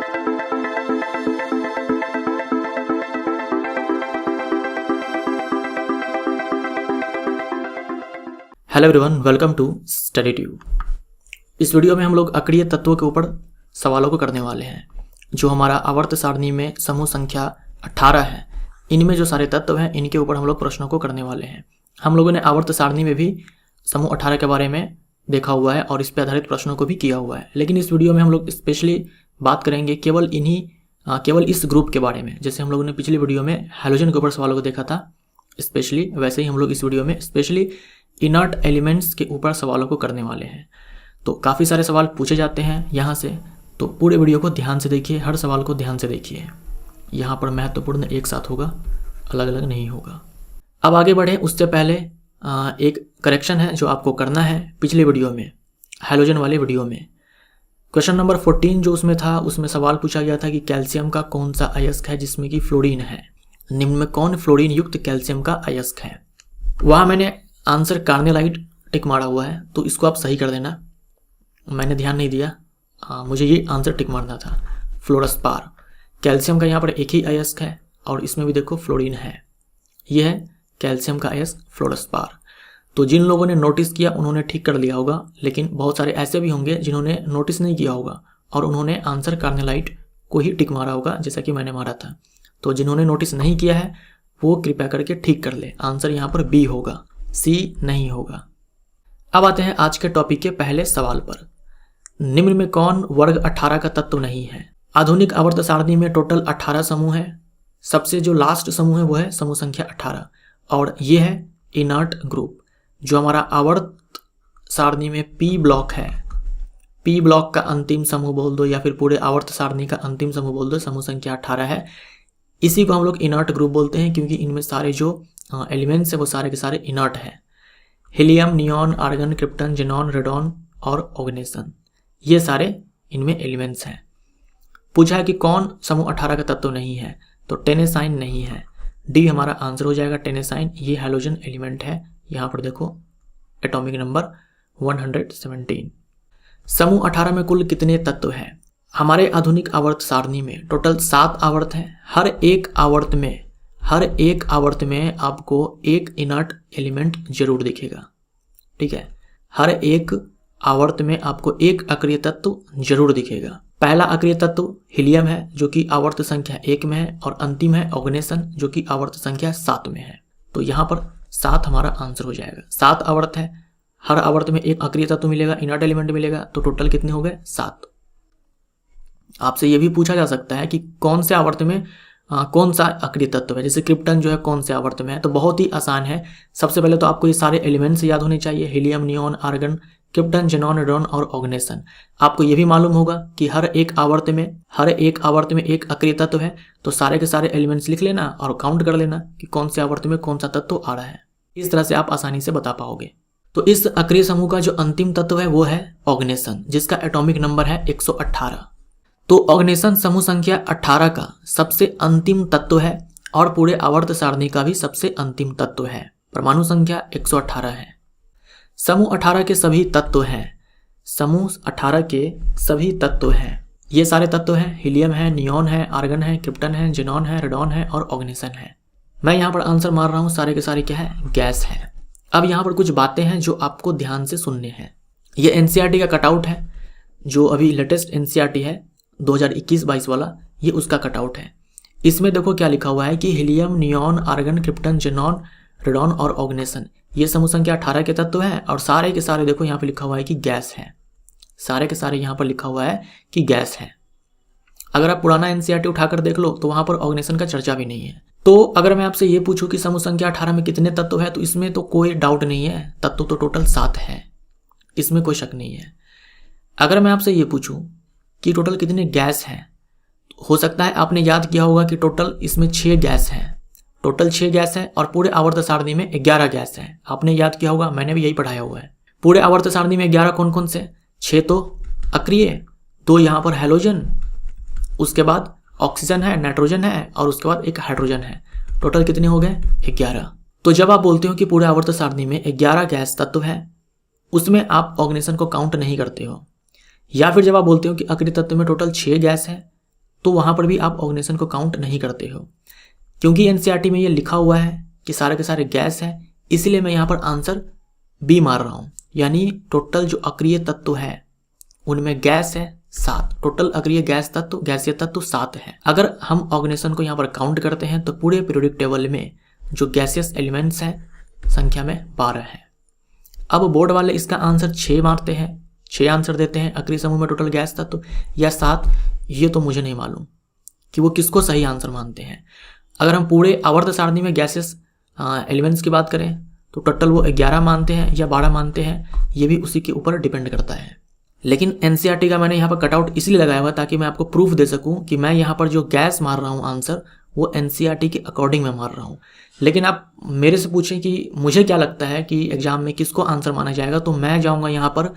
Hello everyone, welcome to study tube. इस video में हम लोग अक्रिय तत्वों के ऊपर सवालों को करने वाले हैं। जो हमारा आवर्त सारणी में समूह संख्या 18 है, इनमें जो सारे तत्व हैं इनके ऊपर हम लोग प्रश्नों को करने वाले हैं। हम लोगों ने आवर्त सारणी में भी समूह 18 के बारे में देखा हुआ है और इस पर आधारित प्रश्नों को भी किया हुआ है, लेकिन इस वीडियो में हम लोग स्पेशली बात करेंगे केवल इस ग्रुप के बारे में। जैसे हम लोगों ने पिछली वीडियो में हैलोजन के ऊपर सवालों को देखा था स्पेशली, वैसे ही हम लोग इस वीडियो में स्पेशली इनर्ट एलिमेंट्स के ऊपर सवालों को करने वाले हैं। तो काफ़ी सारे सवाल पूछे जाते हैं यहाँ से, तो पूरे वीडियो को ध्यान से देखिए, हर सवाल को ध्यान से देखिए। यहाँ पर महत्वपूर्ण एक साथ होगा, अलग अलग नहीं होगा। अब आगे बढ़े उससे पहले एक करेक्शन है जो आपको करना है। पिछले वीडियो में, हैलोजन वाले वीडियो में, क्वेश्चन नंबर 14 जो उसमें था, उसमें सवाल पूछा गया था कि कैल्शियम का कौन सा अयस्क है जिसमें कि फ्लोरीन है, निम्न में कौन फ्लोरीन युक्त कैल्शियम का अयस्क है। वहाँ मैंने आंसर कार्नेलाइट टिक मारा हुआ है, तो इसको आप सही कर देना। मैंने ध्यान नहीं दिया, मुझे ये आंसर टिक मारना था। फ्लोरस्पार, कैल्शियम का यहाँ पर एक ही अयस्क है और इसमें भी देखो फ्लोरीन है। यह है कैल्शियम का अयस्क फ्लोरस्पार। तो जिन लोगों ने नोटिस किया उन्होंने ठीक कर लिया होगा, लेकिन बहुत सारे ऐसे भी होंगे जिन्होंने नोटिस नहीं किया होगा और उन्होंने आंसर कार्नेलाइट को ही टिक मारा होगा, जैसा कि मैंने मारा था। तो जिन्होंने नोटिस नहीं किया है वो कृपया करके ठीक कर ले। आंसर यहाँ पर बी होगा, सी नहीं होगा। अब आते हैं आज के टॉपिक के पहले सवाल पर। निम्न में कौन वर्ग 18 का तत्व नहीं है। आधुनिक आवर्त सारणी में टोटल 18 समूह है। सबसे जो लास्ट समूह है वो है समूह संख्या 18 और ये है इनर्ट ग्रुप। जो हमारा आवर्त सारणी में पी ब्लॉक है, पी ब्लॉक का अंतिम समूह बोल दो या फिर पूरे आवर्त सारणी का अंतिम समूह बोल दो, समूह संख्या 18 है। इसी को हम लोग इनर्ट ग्रुप बोलते हैं क्योंकि इनमें सारे जो एलिमेंट्स है वो सारे के सारे इनर्ट है। Helium, neon, argon, krypton, xenon, radon और ऑर्गेनेसन, ये सारे इनमें एलिमेंट्स हैं। पूछा है कि कौन समूह 18 का तत्व नहीं है, तो टेनेसाइन नहीं है। डी हमारा आंसर हो जाएगा, टेनेसाइन। ये हैलोजन एलिमेंट है। यहाँ पर देखो एटॉमिक नंबर 117। समूह 18 में कुल कितने तत्व हैं। हमारे आधुनिक आवर्त सारणी में टोटल 7 आवर्त हैं। हर एक आवर्त में आपको एक इनर्ट एलिमेंट जरूर दिखेगा, ठीक है। हर एक आवर्त में आपको एक अक्रिय तत्व जरूर दिखेगा। पहला अक्रिय तत्व हीलियम है जो कि आवर्त संख्या 1 में है और अंतिम है ऑर्गेनेसन जो कि आवर्त संख्या 7 में है। तो यहाँ पर 7 हमारा आंसर हो जाएगा। 7 आवर्त है, हर आवर्त में एक अक्रिय तत्व मिलेगा, इनर्ट एलिमेंट मिलेगा, तो टोटल कितने हो गए 7। आपसे ये भी पूछा जा सकता है कि कौन से आवर्त में कौन सा अक्रिय तत्व है, जैसे क्रिप्टन जो है कौन से आवर्त में है। तो बहुत ही आसान है। सबसे पहले तो आपको ये सारे एलिमेंट्स याद होने चाहिए, helium, neon, argon, krypton, xenon, radon और ऑर्गेनेसन। आपको ये भी मालूम होगा कि हर एक आवर्त में एक अक्रिय तत्व है, तो सारे के सारे एलिमेंट्स लिख लेना और काउंट कर लेना कि कौन से आवर्त में कौन सा तत्व आ रहा है। इस तरह से आप आसानी से बता पाओगे। तो इस अक्रिय समूह का जो अंतिम तत्व है वो है ऑर्गेनेसन, जिसका एटॉमिक नंबर है 118। तो ऑर्गेनेसन समूह संख्या 18 का सबसे अंतिम तत्व है और पूरे आवर्त सारणी का भी सबसे अंतिम तत्व है। परमाणु संख्या 118 है। समूह 18 के सभी तत्व हैं। समूह 18 के सभी तत्व हैं। ये सारे तत्व हैं, हीलियम है, नियॉन है, आर्गन है, क्रिप्टन है, जेनॉन है, रेडॉन है और ऑर्गेनेसन है। मैं यहाँ पर आंसर मार रहा हूँ, सारे के सारे क्या है, गैस है। अब यहाँ पर कुछ बातें हैं जो आपको ध्यान से सुनने हैं। ये एनसीईआरटी का कटआउट है, जो अभी लेटेस्ट एनसीईआरटी है 2021-22 वाला, ये उसका कटआउट है। इसमें देखो क्या लिखा हुआ है कि helium, neon, argon, krypton, xenon, radon और ऑर्गेनेसन ये समूह संख्या 18 के तत्व हैं और सारे के सारे देखो यहाँ पे लिखा हुआ है कि गैस है। सारे के सारे यहाँ पर लिखा हुआ है कि गैस है। अगर आप पुराना एनसीईआरटी उठाकर देख लो तो वहाँ पर ऑर्गेनेसन का चर्चा भी नहीं है। तो अगर मैं आपसे ये पूछूं कि समूह संख्या 18 में कितने तत्व है, तो इसमें तो कोई डाउट नहीं है, तत्व तो टोटल 7 है, इसमें कोई शक नहीं है। अगर मैं आपसे ये पूछूं कि टोटल कितने गैस हैं, हो सकता है आपने याद किया होगा कि टोटल इसमें 6 गैस हैं। टोटल 6 गैस है और पूरे आवर्त सारणी में 11 गैस है। आपने याद किया होगा, मैंने भी यही पढ़ाया हुआ है। पूरे आवर्त सारणी में 11 कौन कौन से, 6 तो अक्रिय, 2 यहाँ पर हैलोजन, उसके बाद ऑक्सीजन है, नाइट्रोजन है और उसके बाद एक हाइड्रोजन है। टोटल कितने हो गए, 11। तो जब आप बोलते हो कि पूरे आवर्त सारणी में 11 गैस तत्व है, उसमें आप ऑर्गेनेसन को काउंट नहीं करते हो। या फिर जब आप बोलते हो कि अक्रिय तत्व में टोटल 6 गैस है, तो वहाँ पर भी आप ऑर्गेनाइजेशन को काउंट नहीं करते हो। क्योंकि एनसीईआरटी में ये लिखा हुआ है कि सारे के सारे गैस है, इसलिए मैं यहाँ पर आंसर बी मार रहा हूँ। यानी टोटल जो अक्रिय तत्व है उनमें गैस है 7, टोटल अक्रिय गैस तत्व गैसीय तत्व 7 है। अगर हम ऑर्गेनाइजेशन को यहाँ पर काउंट करते हैं तो पूरे पीरियोडिक टेबल में जो गैसियस एलिमेंट्स हैं संख्या में 12 है। अब बोर्ड वाले इसका आंसर 6 मारते हैं, 6 आंसर देते हैं अक्रिय समूह में टोटल गैस तत्व या 7, ये तो मुझे नहीं मालूम कि वो किसको सही आंसर मानते हैं। अगर हम पूरे आवर्त सारणी में गैसियस एलिमेंट्स की बात करें तो टोटल वो 11 मानते हैं या 12 मानते हैं, ये भी उसी के ऊपर डिपेंड करता है। लेकिन एनसीईआरटी का मैंने यहाँ पर कटआउट इसलिए लगाया हुआ ताकि मैं आपको प्रूफ दे सकूं कि मैं यहाँ पर जो गैस मार रहा हूँ आंसर वो एनसीईआरटी के अकॉर्डिंग मैं मार रहा हूँ। लेकिन आप मेरे से पूछें कि मुझे क्या लगता है कि एग्जाम में किसको आंसर माना जाएगा, तो मैं जाऊँगा यहाँ पर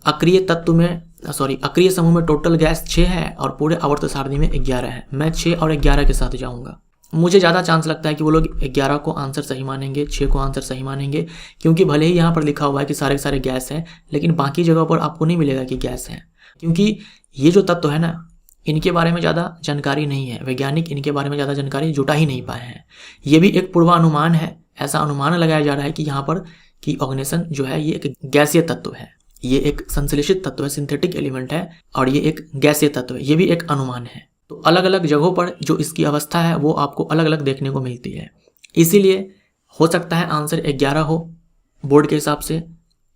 अक्रिय समूह में टोटल गैस 6 है और पूरे आवर्त सारणी में 11 है। मैं 6 और 11 के साथ जाऊँगा। मुझे ज़्यादा चांस लगता है कि वो लोग 11 को आंसर सही मानेंगे, 6 को आंसर सही मानेंगे, क्योंकि भले ही यहाँ पर लिखा हुआ है कि सारे के सारे गैस हैं, लेकिन बाकी जगह पर आपको नहीं मिलेगा कि गैस है, क्योंकि ये जो तत्व है ना, इनके बारे में ज़्यादा जानकारी नहीं है। वैज्ञानिक इनके बारे में ज़्यादा जानकारी जुटा ही नहीं पाए हैं। ये भी एक पूर्वानुमान है, ऐसा अनुमान लगाया जा रहा है कि यहाँ पर कि ऑर्गेनाइजेशन जो है ये एक गैसीय तत्व है, ये एक संश्लेषित तत्व है, सिंथेटिक एलिमेंट है और ये एक गैसीय तत्व है। ये भी एक अनुमान है। तो अलग अलग जगहों पर जो इसकी अवस्था है वो आपको अलग अलग देखने को मिलती है। इसीलिए हो सकता है आंसर 11 हो बोर्ड के हिसाब से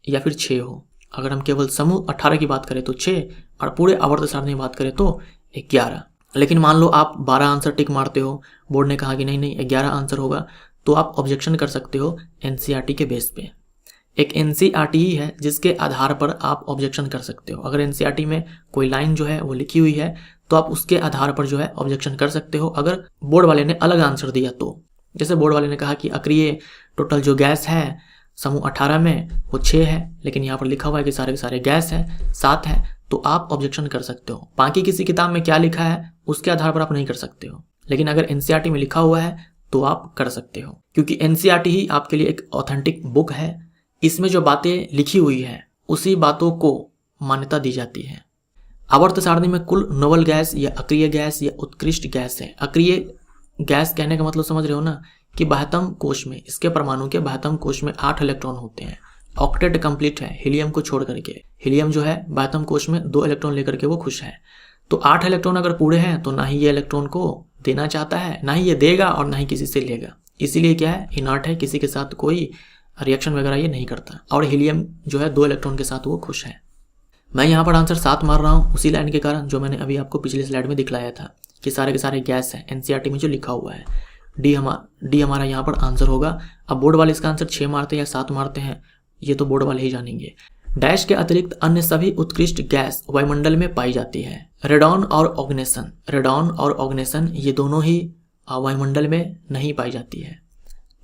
या फिर 6 हो। अगर हम केवल समूह 18 की बात करें तो 6 और पूरे आवर्त सारणी की बात करें तो 11। लेकिन मान लो आप 12 आंसर टिक मारते हो, बोर्ड ने कहा कि नहीं 11 आंसर होगा, तो आप ऑब्जेक्शन कर सकते हो एनसीईआरटी के बेस पे। एक एनसीईआरटी ही है जिसके आधार पर आप ऑब्जेक्शन कर सकते हो। अगर एनसीईआरटी में कोई लाइन जो है वो लिखी हुई है तो आप उसके आधार पर जो है ऑब्जेक्शन कर सकते हो। अगर बोर्ड वाले ने अलग आंसर दिया तो, जैसे बोर्ड वाले ने कहा कि अक्रिय टोटल जो गैस है समूह 18 में वो 6 है, लेकिन यहाँ पर लिखा हुआ है कि सारे के सारे गैस है 7 है, तो आप ऑब्जेक्शन कर सकते हो। बाकी किसी किताब में क्या लिखा है उसके आधार पर आप नहीं कर सकते हो, लेकिन अगर एनसीईआरटी में लिखा हुआ है तो आप कर सकते हो, क्योंकि एनसीईआरटी ही आपके लिए एक ऑथेंटिक बुक है। इसमें जो बातें लिखी हुई है उसी बातों को मान्यता दी जाती है। आवर्त सारणी में कुल नोबल गैस या अक्रिय गैस या उत्कृष्ट गैस है। अक्रिय गैस कहने का मतलब समझ रहे हो ना, कि 72 कोश में, इसके परमाणु के 72 कोश में 8 इलेक्ट्रॉन होते हैं। ऑक्टेट कंप्लीट है हीलियम को छोड़ करके। हीलियम जो है 72 कोश में 2 इलेक्ट्रॉन लेकर के वो खुश है। तो 8 इलेक्ट्रॉन अगर पूरे हैं तो ना ही ये इलेक्ट्रॉन को देना चाहता है, ना ही ये देगा और ना ही किसी से लेगा। इसीलिए क्या है, इनर्ट है, किसी के साथ कोई रिएक्शन वगैरह ये नहीं करता। और हीलियम जो है 2 इलेक्ट्रॉन के साथ वो खुश है। मैं यहाँ पर आंसर 7 मार रहा हूँ उसी लाइन के कारण जो मैंने अभी आपको पिछले स्लाइड में दिखलाया था कि सारे के सारे गैस है। एनसीईआरटी में जो लिखा हुआ है डी हमारा यहाँ पर आंसर होगा। अब बोर्ड वाले इसका आंसर 6 मारते हैं या 7 मारते हैं ये तो बोर्ड वाले ही जानेंगे। डैश के अतिरिक्त अन्य सभी उत्कृष्ट गैस वायुमंडल में पाई जाती है। रेडॉन और ऑर्गेनेसन ये दोनों ही वायुमंडल में नहीं पाई जाती है।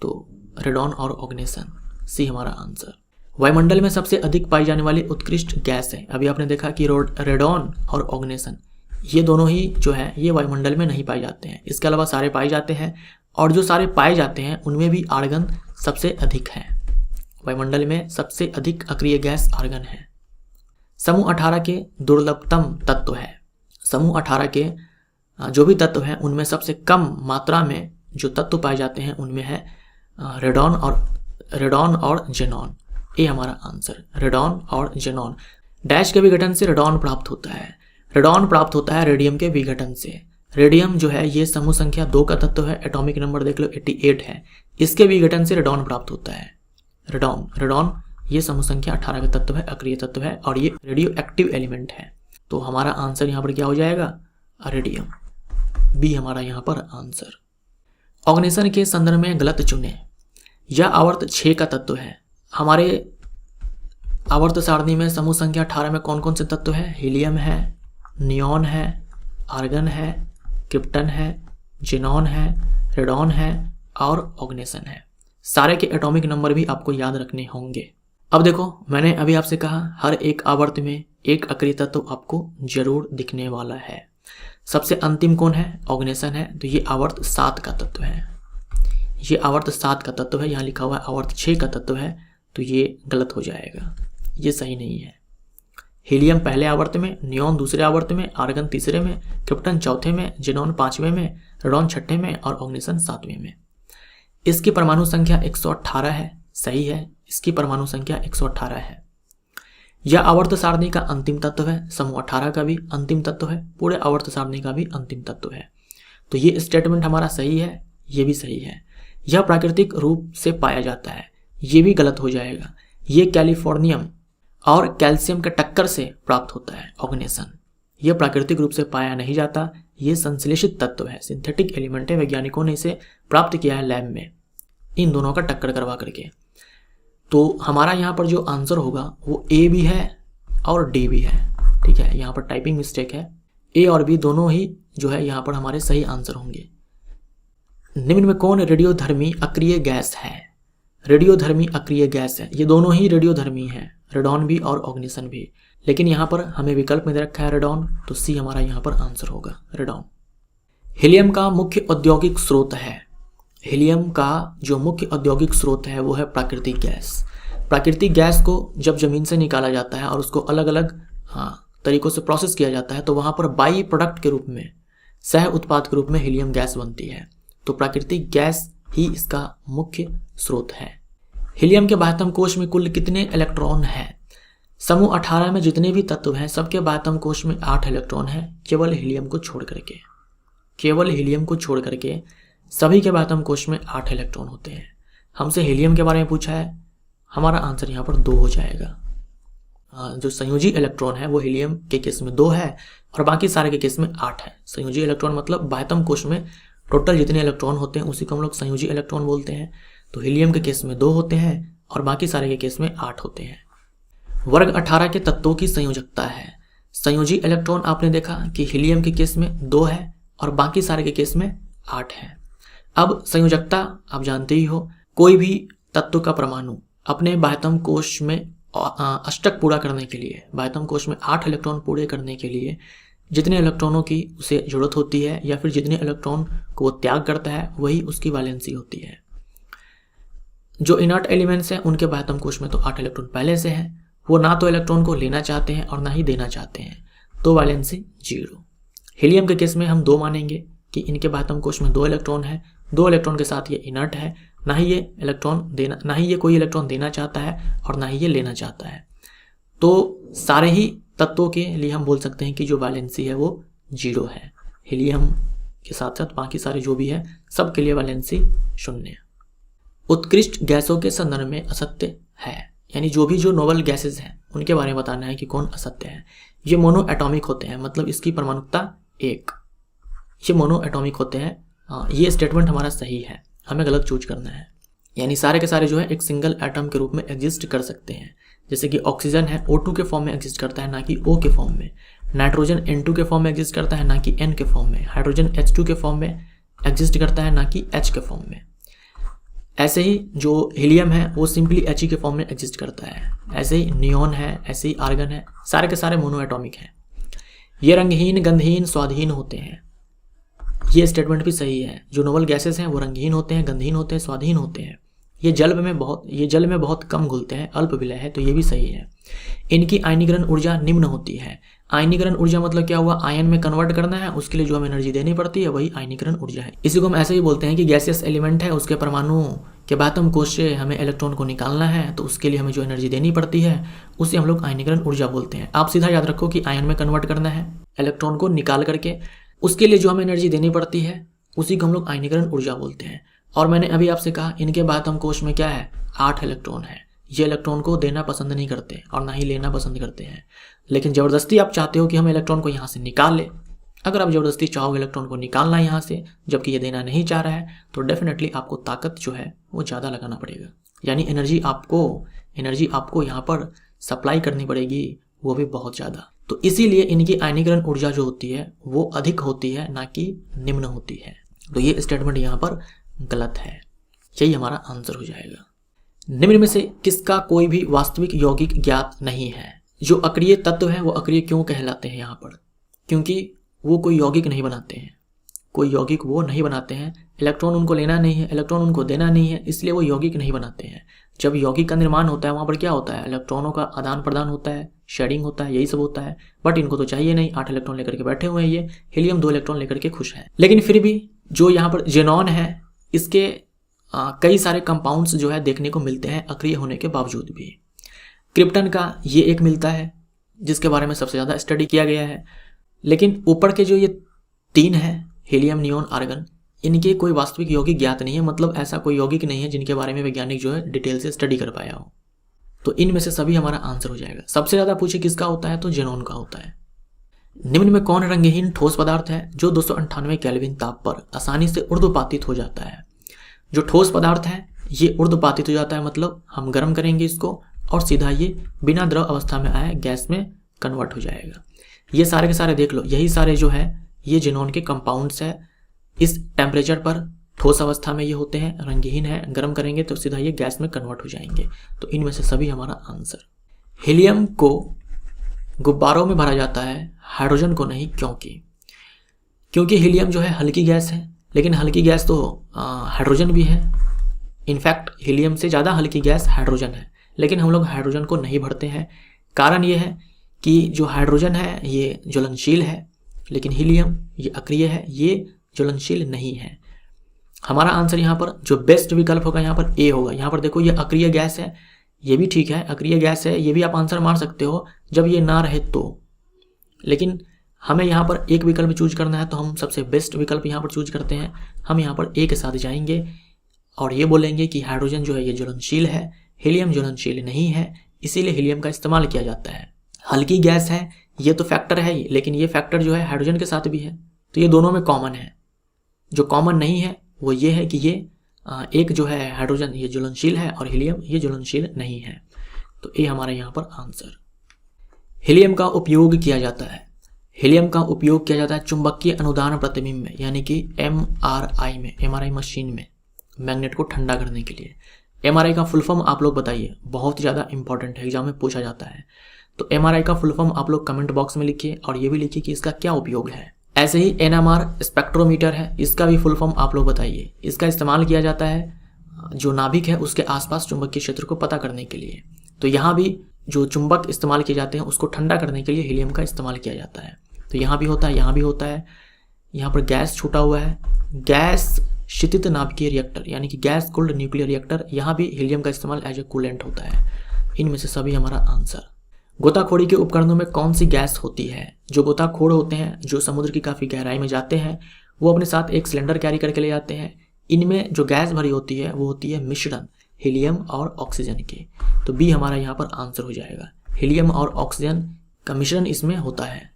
तो रेडॉन और ऑर्गेनेसन सी हमारा आंसर। वायुमंडल में सबसे अधिक पाई जाने वाली उत्कृष्ट गैस है। अभी आपने देखा कि रेडॉन और ऑर्गेनेसन ये दोनों ही जो है ये वायुमंडल में नहीं पाए जाते हैं। इसके अलावा सारे पाए जाते हैं, और जो सारे पाए जाते हैं उनमें भी आर्गन सबसे अधिक है। वायुमंडल में सबसे अधिक अक्रिय गैस आर्गन है। समूह 18 के दुर्लभतम तत्व है। समूह 18 के जो भी तत्व हैं उनमें सबसे कम मात्रा में जो तत्व पाए जाते हैं उनमें है रेडॉन और जेनॉन। ये हमारा आंसर, रेडॉन और जेनॉन। डैश के विघटन से रेडॉन प्राप्त होता है। रेडॉन प्राप्त होता है रेडियम के विघटन से। रेडियम जो है ये समूह संख्या 2 का तत्व है। एटॉमिक नंबर देख लो 88 है। इसके विघटन से रेडॉन प्राप्त होता है। रेडॉन ये समूह संख्या 18 का तत्व है, अक्रिय तत्व है और ये रेडियो एक्टिव एलिमेंट है। तो हमारा आंसर यहाँ पर क्या हो जाएगा, रेडियम। बी हमारा यहाँ पर आंसर। ऑर्गेनेसन के संदर्भ में गलत चुने। यह आवर्त 6 का तत्व है। हमारे आवर्त सारणी में समूह संख्या 18 में कौन कौन से तत्व है, हीलियम है, नियॉन है, आर्गन है, क्रिप्टन है, जेनॉन है, रेडॉन है और ऑर्गेनेसन है। सारे के एटॉमिक नंबर भी आपको याद रखने होंगे। अब देखो, मैंने अभी आपसे कहा हर एक आवर्त में एक अक्रिय तत्व आपको जरूर दिखने वाला है। सबसे अंतिम कौन है, ऑर्गेनेसन है। तो ये आवर्त 7 का तत्व है। ये आवर्त 7 का तत्व है। यहाँ लिखा हुआ है आवर्त 6 का तत्व है, तो ये गलत हो जाएगा, ये सही नहीं है। हीलियम पहले आवर्त में, नियॉन दूसरे आवर्त में, आर्गन तीसरे में, क्रिप्टन चौथे में, ज़ेनॉन पांचवें में, रेडॉन छठे में और ऑग्निसन सातवें में। इसकी परमाणु संख्या 118 है। सही है, इसकी परमाणु संख्या 118 है। यह आवर्त सारणी का अंतिम तत्व है। समूह 18 का भी अंतिम तत्व है, पूरे आवर्त सारणी का भी अंतिम तत्व है। तो ये स्टेटमेंट हमारा सही है, ये भी सही है। यह प्राकृतिक रूप से पाया जाता है, ये भी गलत हो जाएगा। ये कैलिफोर्नियम और कैल्शियम के टक्कर से प्राप्त होता है ऑग्नेसन। यह प्राकृतिक रूप से पाया नहीं जाता, ये संश्लेषित तत्व है, सिंथेटिक एलिमेंट है। वैज्ञानिकों ने इसे प्राप्त किया है लैब में, इन दोनों का टक्कर करवा करके। तो हमारा यहाँ पर जो आंसर होगा वो ए भी है और डी भी है। ठीक है, यहाँ पर टाइपिंग मिस्टेक है। ए और बी दोनों ही जो है यहाँ पर हमारे सही आंसर होंगे। निम्न में कौन रेडियोधर्मी अक्रिय गैस है? रेडियोधर्मी अक्रिय गैस है, ये दोनों ही रेडियोधर्मी हैं, रेडॉन भी और ऑग्निसन भी। लेकिन यहाँ पर हमें विकल्प में दे रखा है रेडॉन, तो सी हमारा यहाँ पर आंसर होगा, रेडॉन। हीलियम का मुख्य औद्योगिक स्रोत है। हीलियम का जो मुख्य औद्योगिक स्रोत है वो है प्राकृतिक गैस। प्राकृतिक गैस को जब जमीन से निकाला जाता है और उसको अलग अलग तरीकों से प्रोसेस किया जाता है तो वहाँ पर बाई प्रोडक्ट के रूप में, सह उत्पाद के रूप में हीलियम गैस बनती है। तो प्राकृतिक गैस ही इसका मुख्य स्रोत है। हीलियम के बाह्यतम कोश में कुल कितने इलेक्ट्रॉन हैं? समूह 18 में जितने भी तत्व हैं सबके बाह्यतम कोश में 8 इलेक्ट्रॉन हैं, केवल हीलियम को छोड़ करके। केवल हीलियम को छोड़ करके सभी के बाह्यतम कोश में 8 इलेक्ट्रॉन होते हैं। हमसे हीलियम के बारे में पूछा है, हमारा आंसर यहाँ पर 2 हो जाएगा। जो संयोजी इलेक्ट्रॉन है वो हीलियम के केस में 2 है और बाकी सारे के केस में 8 है। संयोजी इलेक्ट्रॉन मतलब बाह्यतम कोश में टोटल जितने इलेक्ट्रॉन होते हैं उसी को हम लोग संयोजी इलेक्ट्रॉन बोलते हैं। तो हीलियम के केस में 2 होते हैं और बाकी सारे के केस में 8 होते हैं। वर्ग 18 के तत्वों की संयोजकता है। संयोजी इलेक्ट्रॉन आपने देखा कि हीलियम के केस में 2 है और बाकी सारे के केस में 8 है। अब संयोजकता आप जानते ही हो, कोई भी तत्व का परमाणु अपने बाह्यतम कोश में अष्टक पूरा करने के लिए, बाह्यतम कोश में 8 इलेक्ट्रॉन पूरे करने के लिए जितने इलेक्ट्रॉनों की उसे जरूरत होती है या फिर जितने इलेक्ट्रॉन को वो त्याग करता है वही उसकी वैलेंसी होती है। जो इनर्ट एलिमेंट्स हैं उनके बाह्यतम कोश में तो 8 इलेक्ट्रॉन पहले से हैं, वो ना तो इलेक्ट्रॉन को लेना चाहते हैं और ना ही देना चाहते हैं, तो वैलेंसी 0। हीलियम के केस में हम 2 मानेंगे कि इनके बाह्यतम कोश में 2 इलेक्ट्रॉन है, 2 इलेक्ट्रॉन के साथ ये इनर्ट है, ना ही ये कोई इलेक्ट्रॉन देना चाहता है और ना ही ये लेना चाहता है। तो सारे ही तत्वों के लिए हम बोल सकते हैं कि जो वैलेंसी है वो 0 है। हीलियम के साथ साथ बाकी सारे जो भी है सब के लिए वैलेंसी 0 है। उत्कृष्ट गैसों के संदर्भ में असत्य है, यानी जो नोबल गैसेज हैं उनके बारे में बताना है कि कौन असत्य है। ये मोनो एटॉमिक होते हैं, मतलब इसकी परमाणुकता 1, ये मोनो एटॉमिक होते हैं। ये स्टेटमेंट हमारा सही है, हमें गलत चूज करना है। यानी सारे के सारे जो है एक सिंगल एटम के रूप में एग्जिस्ट कर सकते हैं। जैसे कि ऑक्सीजन है O2 के फॉर्म में एग्जिस्ट करता है, ना कि O के फॉर्म में। नाइट्रोजन N2 के फॉर्म में एग्जिस्ट करता है, ना कि N के फॉर्म में। हाइड्रोजन H2 के फॉर्म में एग्जिस्ट करता है, ना कि H के फॉर्म में। ऐसे ही जो हीलियम है वो सिंपली He के फॉर्म में एग्जिस्ट करता है। ऐसे ही नियॉन है, ऐसे ही आर्गन है, सारे के सारे मोनो एटॉमिक हैं। ये रंगहीन, गंधहीन, स्वादहीन होते हैं। ये स्टेटमेंट भी सही है। जो नोबल गैसेस हैं वो रंगहीन होते हैं, गंधहीन होते हैं, स्वादहीन होते हैं। ये जल में बहुत कम घुलते हैं, अल्प विलय है, तो ये भी सही है। इनकी आयनीकरण ऊर्जा निम्न होती है। आयनीकरण ऊर्जा मतलब क्या हुआ? आयन में कन्वर्ट करना है, उसके लिए जो हमें एनर्जी देनी पड़ती है वही आयनीकरण ऊर्जा है। इसी को हम ऐसे ही बोलते हैं कि गैसियस एलिमेंट है, उसके परमाणु के बाह्यतम कोश से हमें इलेक्ट्रॉन को निकालना है, तो उसके लिए हमें जो एनर्जी देनी पड़ती है उसे हम लोग आयनीकरण ऊर्जा बोलते हैं। आप सीधा याद रखो कि आयन में कन्वर्ट करना है इलेक्ट्रॉन को निकाल करके, उसके लिए जो हमें एनर्जी देनी पड़ती है उसी को हम लोग आयनीकरण ऊर्जा बोलते हैं। और मैंने अभी आपसे कहा इनके बाह्यतम कोश में क्या है? 8 इलेक्ट्रॉन है। ये इलेक्ट्रॉन को देना पसंद नहीं करते और ना ही लेना पसंद करते हैं। लेकिन ज़बरदस्ती आप चाहते हो कि हम इलेक्ट्रॉन को यहाँ से निकाल ले। अगर आप ज़बरदस्ती चाहोगे इलेक्ट्रॉन को निकालना यहाँ से, जबकि ये देना नहीं चाह रहा है, तो डेफिनेटली आपको ताकत जो है वो ज़्यादा लगाना पड़ेगा। यानी एनर्जी आपको यहाँ पर सप्लाई करनी पड़ेगी, वो भी बहुत ज़्यादा। तो इसीलिए इनकी आयनीकरण ऊर्जा जो होती है वो अधिक होती है, ना कि निम्न होती है। तो ये स्टेटमेंट यहाँ पर गलत है, यही हमारा आंसर हो जाएगा। निम्न में से किसका कोई भी वास्तविक यौगिक ज्ञात नहीं है? जो अक्रिय तत्व है वो अक्रिय क्यों कहलाते हैं यहाँ पर? क्योंकि वो कोई यौगिक नहीं बनाते हैं, कोई यौगिक वो नहीं बनाते हैं। इलेक्ट्रॉन उनको लेना नहीं है, इलेक्ट्रॉन उनको देना नहीं है, इसलिए वो यौगिक नहीं बनाते हैं। जब यौगिक का निर्माण होता है वहाँ पर क्या होता है? इलेक्ट्रॉनों का आदान प्रदान होता है, शेडिंग होता है, यही सब होता है। बट इनको तो चाहिए नहीं, 8 इलेक्ट्रॉन लेकर के बैठे हुए हैं ये, हीलियम 2 इलेक्ट्रॉन लेकर के खुश है। लेकिन फिर भी जो यहाँ पर जेनॉन है इसके कई सारे कंपाउंड्स जो है देखने को मिलते हैं अक्रिय होने के बावजूद भी। क्रिप्टन का ये एक मिलता है जिसके बारे में सबसे ज़्यादा स्टडी किया गया है। लेकिन ऊपर के जो ये 3 है, हीलियम, नियोन, आर्गन, इनके कोई वास्तविक यौगिक ज्ञात नहीं है। मतलब ऐसा कोई यौगिक नहीं है जिनके बारे में वैज्ञानिक जो है डिटेल से स्टडी कर पाया हो। तो इनमें से सभी हमारा आंसर हो जाएगा। सबसे ज़्यादा पूछे किसका होता है तो जेनॉन का होता है। निम्न में कौन रंगहीन ठोस पदार्थ है जो 298 केल्विन ताप पर आसानी से ऊर्ध्वपातित हो जाता है? जो ठोस पदार्थ है ये ऊर्ध्वपातित हो जाता है, मतलब हम गर्म करेंगे इसको और सीधा ये बिना द्रव अवस्था में आए गैस में कन्वर्ट हो जाएगा। ये सारे के सारे देख लो, यही सारे जो है ये जेनॉन के कंपाउंड्स है। इस टेम्परेचर पर ठोस अवस्था में ये होते हैं, रंगहीन है, गर्म करेंगे तो सीधा ये गैस में कन्वर्ट हो जाएंगे। तो इनमें से सभी हमारा आंसर। हीलियम को गुब्बारों में भरा जाता है, हाइड्रोजन को नहीं। क्योंकि हीलियम जो है हल्की गैस है, लेकिन हल्की गैस तो हाइड्रोजन भी है। इनफैक्ट हीलियम से ज़्यादा हल्की गैस हाइड्रोजन है, लेकिन हम लोग हाइड्रोजन को नहीं भरते हैं। कारण ये है कि जो हाइड्रोजन है ये ज्वलनशील है, लेकिन हीलियम ये अक्रिय है, ये ज्वलनशील नहीं है। हमारा आंसर यहाँ पर जो बेस्ट विकल्प होगा यहाँ पर ए होगा। यहाँ पर देखो ये अक्रिय गैस है, ये भी ठीक है, अक्रिय गैस है, ये भी आप आंसर मार सकते हो जब ये ना रहे तो। लेकिन हमें यहाँ पर एक विकल्प चूज करना है तो हम सबसे बेस्ट विकल्प यहाँ पर चूज करते हैं। हम यहाँ पर ए के साथ जाएंगे और ये बोलेंगे कि हाइड्रोजन जो है ये ज्वलनशील है, हीलियम ज्वलनशील नहीं है, इसीलिए हीलियम का इस्तेमाल किया जाता है। हल्की गैस है ये तो फैक्टर है ही, लेकिन ये फैक्टर जो है हाइड्रोजन के साथ भी है, तो ये दोनों में कॉमन है। जो कॉमन नहीं है वो ये है कि ये एक जो है हाइड्रोजन ये ज्वलनशील है और हीलियम ये ज्वलनशील नहीं है। तो ये हमारा यहाँ पर आंसर। हीलियम का उपयोग किया जाता है, हीलियम का उपयोग किया जाता है चुंबकीय अनुदान प्रतिबिंब में, यानी कि MRI में, MRI मशीन में मैग्नेट को ठंडा करने के लिए। MRI का फुल फॉर्म आप लोग बताइए, बहुत ज़्यादा इंपॉर्टेंट है, एग्जाम में पूछा जाता है। तो MRI का फुल फॉर्म आप लोग कमेंट बॉक्स में लिखिए और ये भी लिखिए कि इसका क्या उपयोग है। ऐसे ही NMR स्पेक्ट्रोमीटर है, इसका भी फुल फॉर्म आप लोग बताइए। इसका इस्तेमाल किया जाता है जो नाभिक है उसके आसपास चुंबकीय क्षेत्र को पता करने के लिए। तो यहाँ भी जो चुंबक इस्तेमाल किए जाते हैं उसको ठंडा करने के लिए हीलियम का इस्तेमाल किया जाता है। तो यहाँ भी होता है, यहाँ भी होता है। यहाँ पर गैस छूटा हुआ है, गैस शीतित नाभिकीय रिएक्टर यानी कि गैस कूल्ड न्यूक्लियर रिएक्टर, यहाँ भी हीलियम का इस्तेमाल एज ए कूलेंट होता है। इनमें से सभी हमारा आंसर। गोताखोरी के उपकरणों में कौन सी गैस होती है? जो गोताखोर होते हैं, जो समुद्र की काफ़ी गहराई में जाते हैं, वो अपने साथ एक सिलेंडर कैरी करके ले जाते हैं। इनमें जो गैस भरी होती है वो होती है मिश्रण हीलियम और ऑक्सीजन की। तो बी हमारा यहाँ पर आंसर हो जाएगा। हीलियम और ऑक्सीजन का मिश्रण इसमें होता है।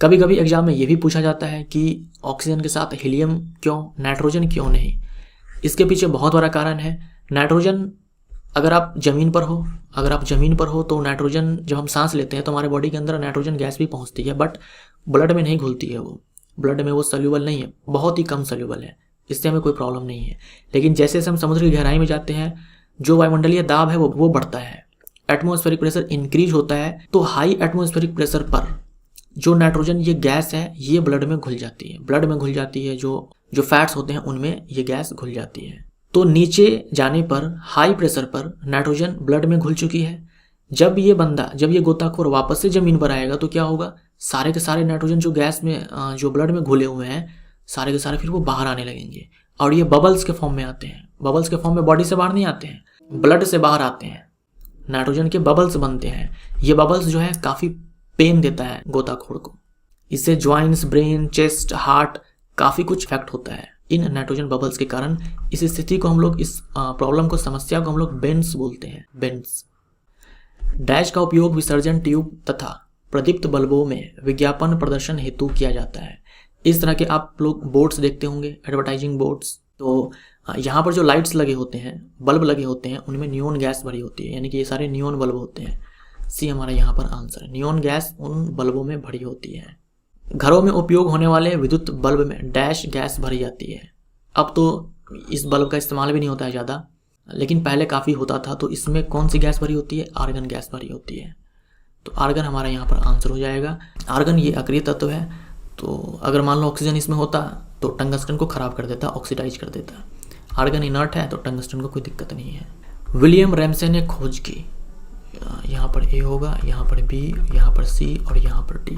कभी कभी एग्जाम में ये भी पूछा जाता है कि ऑक्सीजन के साथ हीलियम क्यों, नाइट्रोजन क्यों नहीं? इसके पीछे बहुत बड़ा कारण है। नाइट्रोजन अगर आप ज़मीन पर हो तो नाइट्रोजन जब हम सांस लेते हैं तो हमारे बॉडी के अंदर नाइट्रोजन गैस भी पहुंचती है, बट ब्लड में नहीं घुलती है। वो ब्लड में वो सोल्यूबल नहीं है, बहुत ही कम सोल्यूबल है, इससे हमें कोई प्रॉब्लम नहीं है। लेकिन जैसे जैसे हम समुद्र की गहराई में जाते हैं जो वायुमंडलीय दाब है वो बढ़ता है, एटमॉस्फेरिक प्रेशर इंक्रीज होता है। तो हाई एटमॉस्फेरिक प्रेशर पर जो नाइट्रोजन ये गैस है ये ब्लड में घुल जाती है, जो फैट्स होते हैं उनमें ये गैस घुल जाती है। तो नीचे जाने पर हाई प्रेशर पर नाइट्रोजन ब्लड में घुल चुकी है। जब ये गोताखोर वापस से ज़मीन पर आएगा तो क्या होगा, सारे के सारे नाइट्रोजन जो गैस में जो ब्लड में घुले हुए हैं सारे के सारे फिर वो बाहर आने लगेंगे और ये बबल्स के फॉर्म में आते हैं। बबल्स के फॉर्म में बॉडी से बाहर नहीं आते हैं, ब्लड से बाहर आते हैं। नाइट्रोजन के बबल्स बनते हैं। ये बबल्स जो है काफ़ी पेन देता है गोताखोर को। इससे ज्वाइंट्स, ब्रेन, चेस्ट, हार्ट काफ़ी कुछ इफेक्ट होता है इन नाइट्रोजन बबल्स के कारण। इस स्थिति को हम लोग, इस प्रॉब्लम को, समस्या को हम लोग बेंड्स बोलते हैं, बेंड्स। डैश का उपयोग विसर्जन ट्यूब तथा प्रदीप्त बल्बों में विज्ञापन प्रदर्शन हेतु किया जाता है। इस तरह के आप लोग बोर्ड्स देखते होंगे, एडवर्टाइजिंग बोर्ड्स। तो यहाँ पर जो लाइट्स लगे होते हैं, बल्ब लगे होते हैं, उनमें नियोन गैस भरी होती है, यानी कि ये सारे नियोन बल्ब होते हैं। सी हमारा यहाँ पर आंसर है। नियोन गैस उन बल्बों में भरी होती है। घरों में उपयोग होने वाले विद्युत बल्ब में डैश गैस भरी जाती है। अब तो इस बल्ब का इस्तेमाल भी नहीं होता है ज़्यादा, लेकिन पहले काफ़ी होता था। तो इसमें कौन सी गैस भरी होती है? आर्गन गैस भरी होती है। तो आर्गन हमारा यहाँ पर आंसर हो जाएगा। आर्गन ये अक्रिय तत्व है, तो अगर मान लो ऑक्सीजन इसमें होता तो टंगस्टन को ख़राब कर देता, ऑक्सीडाइज कर देता। आर्गन इनर्ट है तो टंगस्टन को कोई दिक्कत नहीं है। विलियम रैमसे ने खोज की, यहाँ पर ए होगा, यहाँ पर बी, यहाँ पर सी और यहाँ पर डी।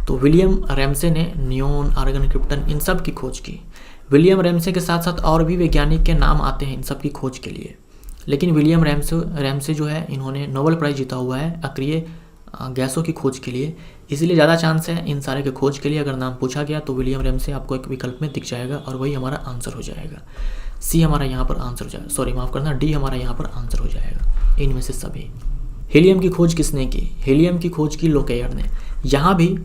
तो विलियम रैमसे ने नियोन, आर्गन, क्रिप्टन इन सब की खोज की। विलियम रैमसे के साथ साथ और भी वैज्ञानिक के नाम आते हैं इन सब की खोज के लिए, लेकिन विलियम रैमसे जो है इन्होंने नोबेल प्राइज़ जीता हुआ है अक्रिय गैसों की खोज के लिए, इसलिए ज़्यादा चांस है इन सारे के खोज के लिए अगर नाम पूछा गया तो विलियम रैमसे आपको एक विकल्प में दिख जाएगा और वही हमारा आंसर हो जाएगा। सी हमारा यहाँ पर आंसर हो जाएगा, सॉरी माफ़ करना, डी हमारा यहाँ पर आंसर हो जाएगा इनमें से सभी। हीलियम की खोज किसने की? हीलियम की खोज की लोकेयर ने। यहाँ भी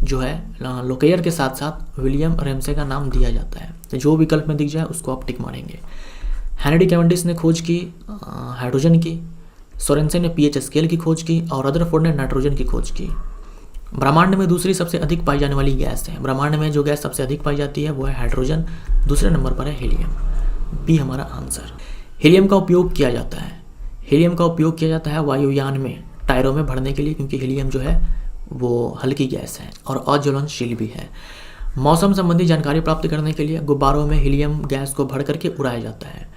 जो है लोकेयर के साथ साथ विलियम रैमसे का नाम दिया जाता है, तो जो विकल्प में दिख जाए उसको आप टिक मारेंगे। हेनरी कैवेंडिश ने खोज की हाइड्रोजन की, सोरेनसन ने पीएच स्केल की खोज की और रदरफोर्ड ने नाइट्रोजन की खोज की। ब्रह्मांड में दूसरी सबसे अधिक पाई जाने वाली गैस है, ब्रह्मांड में जो गैस सबसे अधिक पाई जाती है वो है हाइड्रोजन, दूसरे नंबर पर है हीलियम, बी हमारा आंसर। हीलियम का उपयोग किया जाता है, हीलियम का उपयोग किया जाता है वायुयान में टायरों में भरने के लिए, क्योंकि हीलियम जो है वो हल्की गैस है और अज्वलनशील भी है। मौसम संबंधी जानकारी प्राप्त करने के लिए गुब्बारों में हीलियम गैस को भर करके उड़ाया जाता है।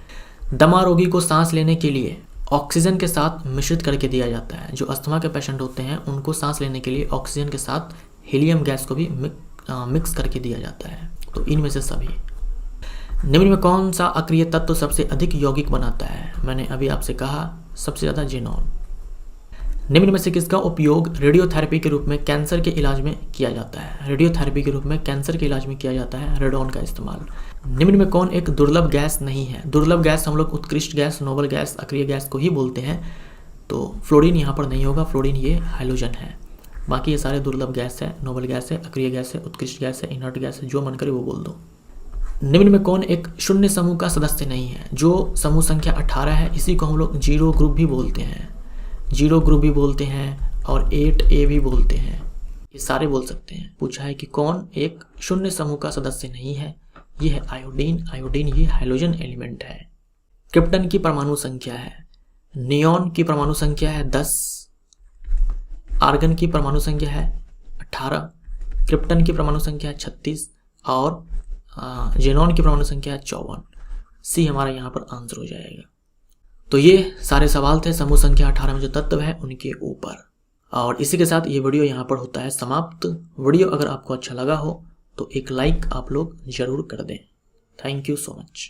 दमा रोगी को सांस लेने के लिए ऑक्सीजन के साथ मिश्रित करके दिया जाता है। जो अस्थमा के पेशेंट होते हैं उनको सांस लेने के लिए ऑक्सीजन के साथ हीलियम गैस को भी मिक्स करके दिया जाता है। तो इनमें से सभी। निम्न में कौन सा अक्रिय तत्व सबसे अधिक यौगिक बनाता है? मैंने अभी आपसे कहा सबसे ज़्यादा जेनॉन। निम्न में से किसका उपयोग रेडियोथेरेपी के रूप में कैंसर के इलाज में किया जाता है? रेडियोथेरेपी के रूप में कैंसर के इलाज में किया जाता है रेडोन का इस्तेमाल। निम्न में कौन एक दुर्लभ गैस नहीं है? दुर्लभ गैस हम लोग उत्कृष्ट गैस, नोबल गैस, अक्रिय गैस को ही बोलते हैं, तो फ्लोरीन यहाँ पर नहीं होगा, फ्लोरीन ये हाइड्रोजन है। बाकी ये सारे दुर्लभ गैस है, नोबल गैस है, अक्रिय गैस है, उत्कृष्ट गैस है, इनर्ट गैस है, जो मन करे वो बोल दो। निम्न में कौन एक शून्य समूह का सदस्य नहीं है? जो समूह संख्या 18 है इसी को हम लोग जीरो ग्रुप भी बोलते हैं, जीरो ग्रुप भी बोलते हैं और 8A भी बोलते हैं, ये सारे बोल सकते हैं। पूछा है कि कौन एक शून्य समूह का सदस्य नहीं है, ये है आयोडीन। आयोडीन ये हाइड्रोजन एलिमेंट है। क्रिप्टन की परमाणु संख्या है, नियोन की परमाणु संख्या है 10, आर्गन की परमाणु संख्या है 18, क्रिप्टन की परमाणु संख्या है 36 और जेनॉन की परमाणु संख्या है 54। सी हमारा यहाँ पर आंसर हो जाएगा। तो ये सारे सवाल थे समूह संख्या 18 में जो तत्व है उनके ऊपर, और इसी के साथ ये वीडियो यहाँ पर होता है समाप्त। वीडियो अगर आपको अच्छा लगा हो तो एक लाइक आप लोग ज़रूर कर दें। Thank you so much.